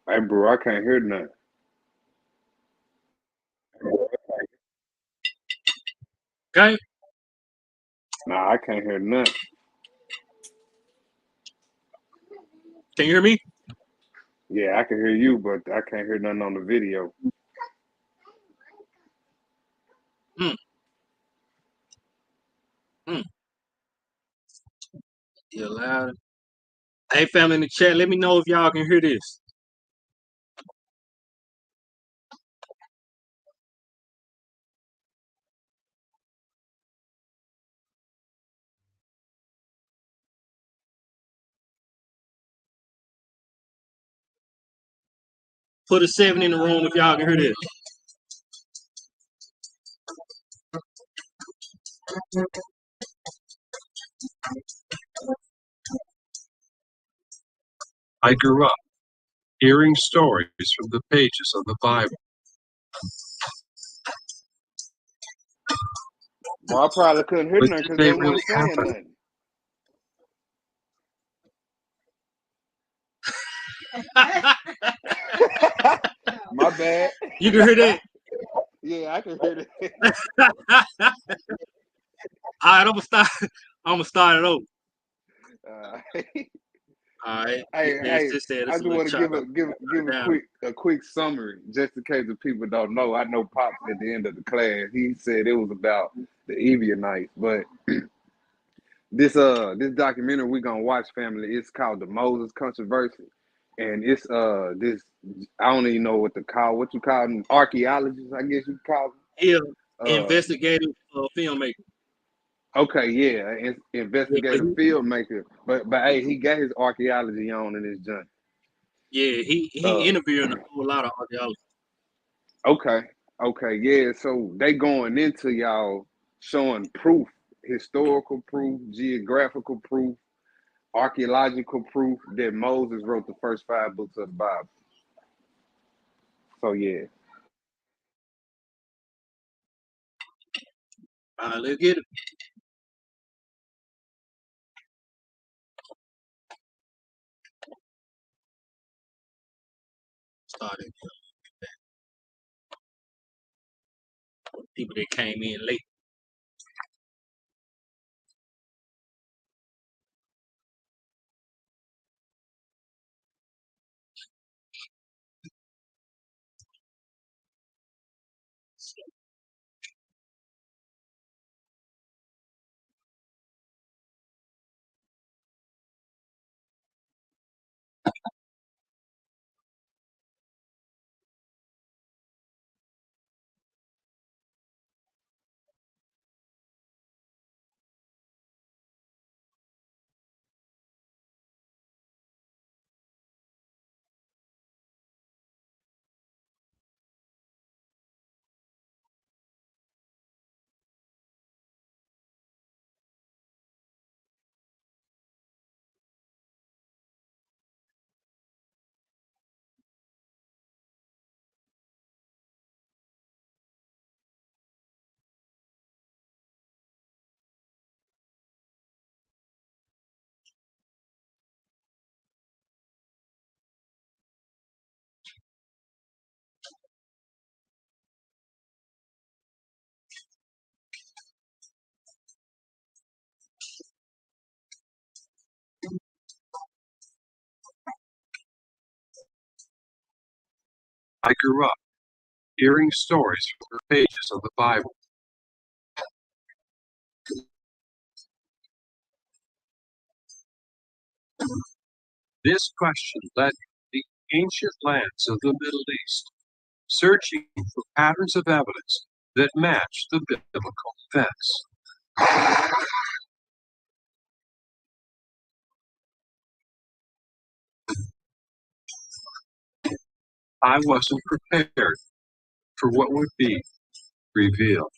Hey, bro, I can't hear nothing. Okay, Nah, I can't hear nothing. can you hear me? Yeah, I can hear you, but I can't hear nothing on the video. Mm, mm. You loud. Hey, family in the chat, let me know if y'all can hear this. Put a 7 in the room if y'all can hear this. I grew up hearing stories from the pages of the Bible. Well, I probably couldn't hear But nothing did because they they really weren't saying happen? nothing. My bad. You can hear that? Yeah, I can hear that. All right, I'm gonna start. I'm gonna start it over. Hey, All right, it's hey, just that I it's a just little want to chop give up. a Down. quick summary, just in case the people don't know. I know Pops at the end of the class, he said it was about the Ebionites, but this documentary we gonna watch, family, it's called the Moses Controversy, and it's this, I don't even know what you call them, archaeologists, I guess you call Yeah, them. investigative filmmaker. Okay, yeah, Yeah, but investigative filmmaker, but hey, he got his archaeology on in his joint. he Uh, interviewing a whole lot of archaeologists. okay, okay, yeah. So they going into y'all showing proof, historical proof, geographical proof, archaeological proof that Moses wrote the first five books of the Bible. So yeah, All right, let's get it started. People that came in late. I grew up hearing stories from the pages of the Bible. This question led to the ancient lands of the Middle East, searching for patterns of evidence that match the biblical events. I wasn't prepared for what would be revealed.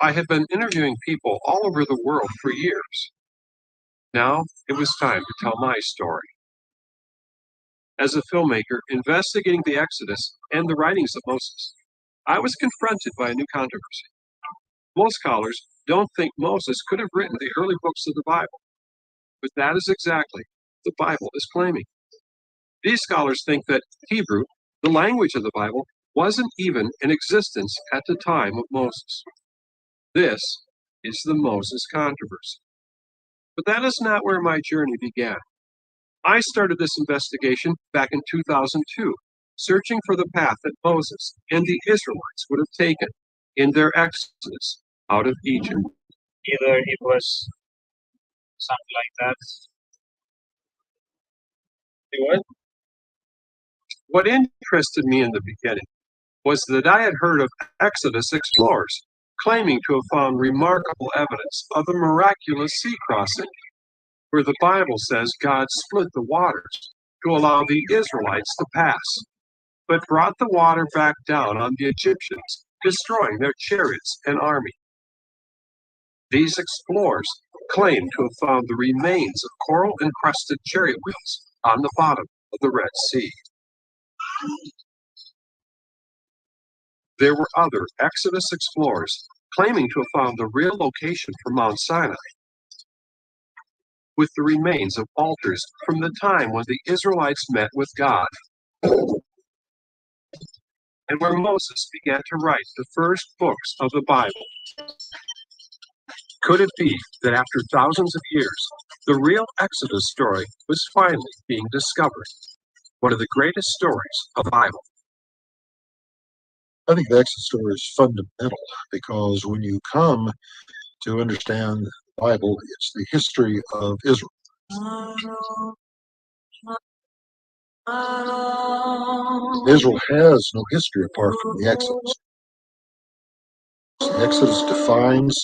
I had been interviewing people all over the world for years. Now it was time to tell my story. as a filmmaker investigating the Exodus and the writings of Moses, I was confronted by a new controversy. Most scholars don't think Moses could have written the early books of the Bible, but that is exactly what the Bible is claiming. These scholars think that Hebrew, the language of the Bible, wasn't even in existence at the time of Moses. This is the Moses controversy. But that is not where my journey began. I started this investigation back in 2002, searching for the path that Moses and the Israelites would have taken in their exodus out of Egypt. Either it was something like that. What? What interested me in the beginning was that I had heard of Exodus explorers claiming to have found remarkable evidence of a miraculous sea crossing, where the Bible says God split the waters to allow the Israelites to pass, but brought the water back down on the Egyptians, destroying their chariots and army. These explorers claim to have found the remains of coral-encrusted chariot wheels on the bottom of the Red Sea. There were other Exodus explorers claiming to have found the real location for Mount Sinai, with the remains of altars from the time when the Israelites met with God, and where Moses began to write the first books of the Bible. Could it be that after thousands of years, the real Exodus story was finally being discovered? One of the greatest stories of the Bible. I think the Exodus story is fundamental because when you come to understand the Bible, it's the history of Israel. Israel has no history apart from the Exodus. The Exodus defines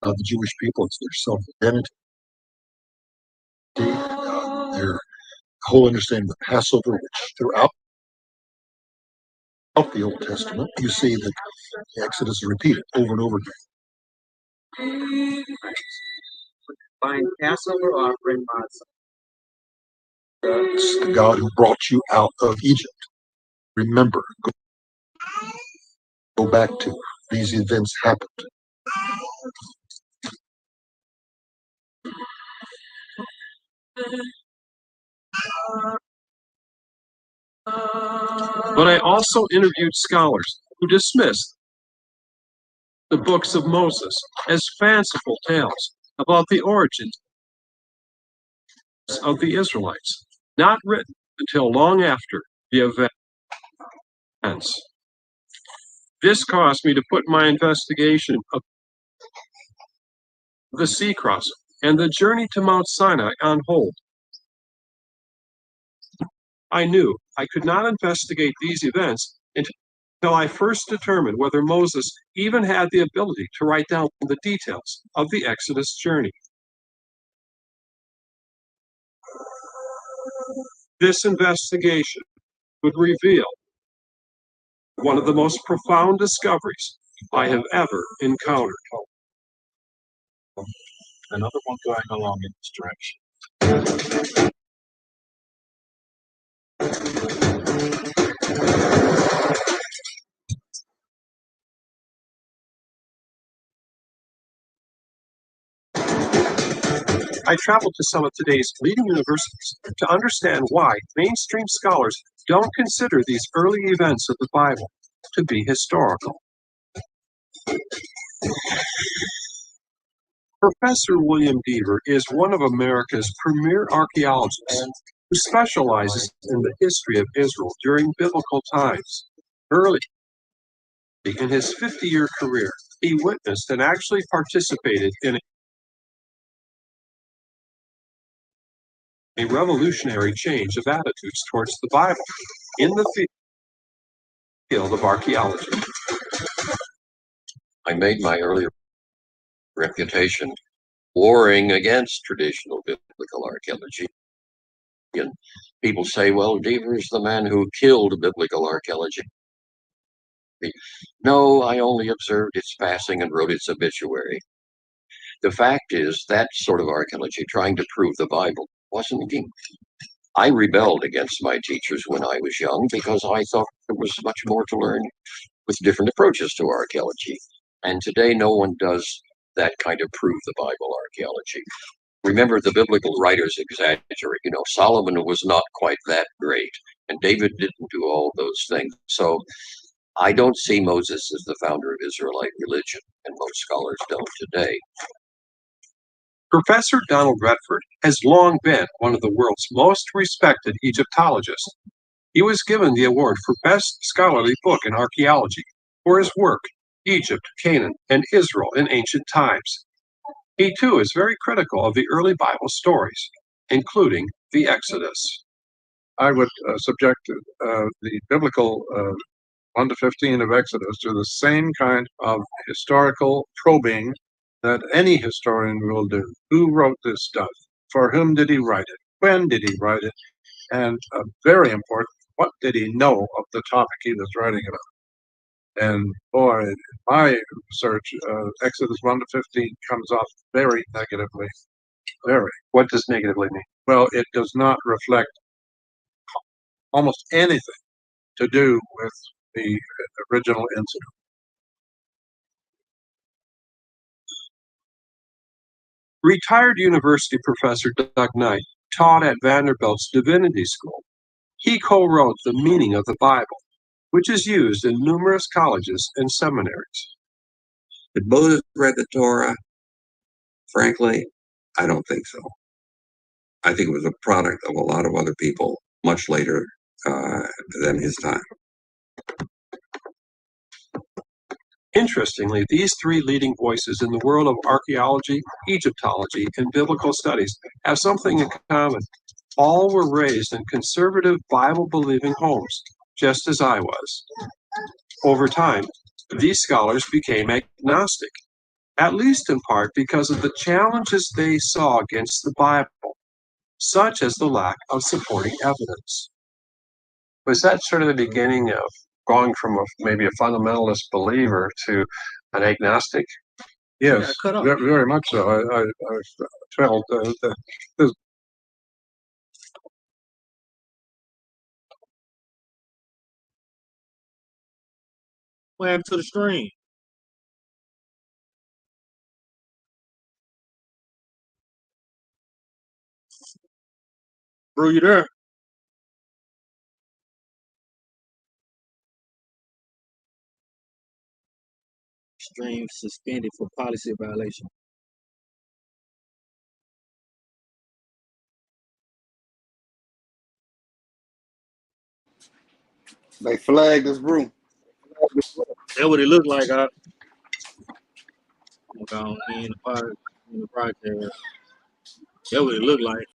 the Jewish people. It's their self-identity, their whole understanding of the Passover, which throughout the Old Testament, you see that the Exodus is repeated over and over again. Find Passover offering matzah. It's the God who brought you out of Egypt. Remember, go back to these events happened. But I also interviewed scholars who dismissed the books of Moses as fanciful tales about the origins of the Israelites, not written until long after the events. This caused me to put my investigation of the sea crossing and the journey to Mount Sinai on hold. I knew I could not investigate these events until I first determined whether Moses even had the ability to write down the details of the Exodus journey. This investigation would reveal one of the most profound discoveries I have ever encountered. Another one going along in this direction. I traveled to some of today's leading universities to understand why mainstream scholars don't consider these early events of the Bible to be historical. Professor William Dever is one of America's premier archaeologists who specializes in the history of Israel during biblical times. Early in his 50-year career, he witnessed and actually participated in a revolutionary change of attitudes towards the Bible in the field of archaeology. I made my early reputation warring against traditional biblical archaeology. And people say, well, Dever is the man who killed biblical archaeology. No, I only observed its passing and wrote its obituary. The fact is that sort of archaeology, trying to prove the Bible, wasn't I rebelled against my teachers when I was young because I thought there was much more to learn with different approaches to archaeology. And today, no one does that kind of prove the Bible archaeology. Remember, the biblical writers exaggerate. Solomon was not quite that great, and David didn't do all those things. So I don't see Moses as the founder of Israelite religion, and most scholars don't today. Professor Donald Redford has long been one of the world's most respected Egyptologists. He was given the award for Best Scholarly Book in Archaeology for his work, Egypt, Canaan, and Israel in Ancient Times. He too is very critical of the early Bible stories, including the Exodus. I would subject the biblical 1 to 15 of Exodus to the same kind of historical probing that any historian will do. Who wrote this stuff? For whom did he write it? When did he write it? And very important, what did he know of the topic he was writing about? And boy, in my research, Exodus 1 to 15 comes off very negatively. Very. What does negatively mean? Well, it does not reflect almost anything to do with the original incident. Retired university professor Doug Knight taught at Vanderbilt's Divinity School. He co-wrote The Meaning of the Bible, which is used in numerous colleges and seminaries. Did Moses read the Torah? Frankly, I don't think so. I think it was a product of a lot of other people much later than his time. Interestingly, these three leading voices in the world of archaeology, Egyptology, and biblical studies have something in common. All were raised in conservative Bible-believing homes, just as I was. Over time, these scholars became agnostic, at least in part because of the challenges they saw against the Bible, such as the lack of supporting evidence. Was that sort of the beginning of going from maybe a fundamentalist believer to an agnostic? Yes, very much so. I felt that this. What happened to the stream? Bro, you there? Stream suspended for policy violation. They flagged this room. That's what it looked like. I'm gone in the podcast. That's what it looked like.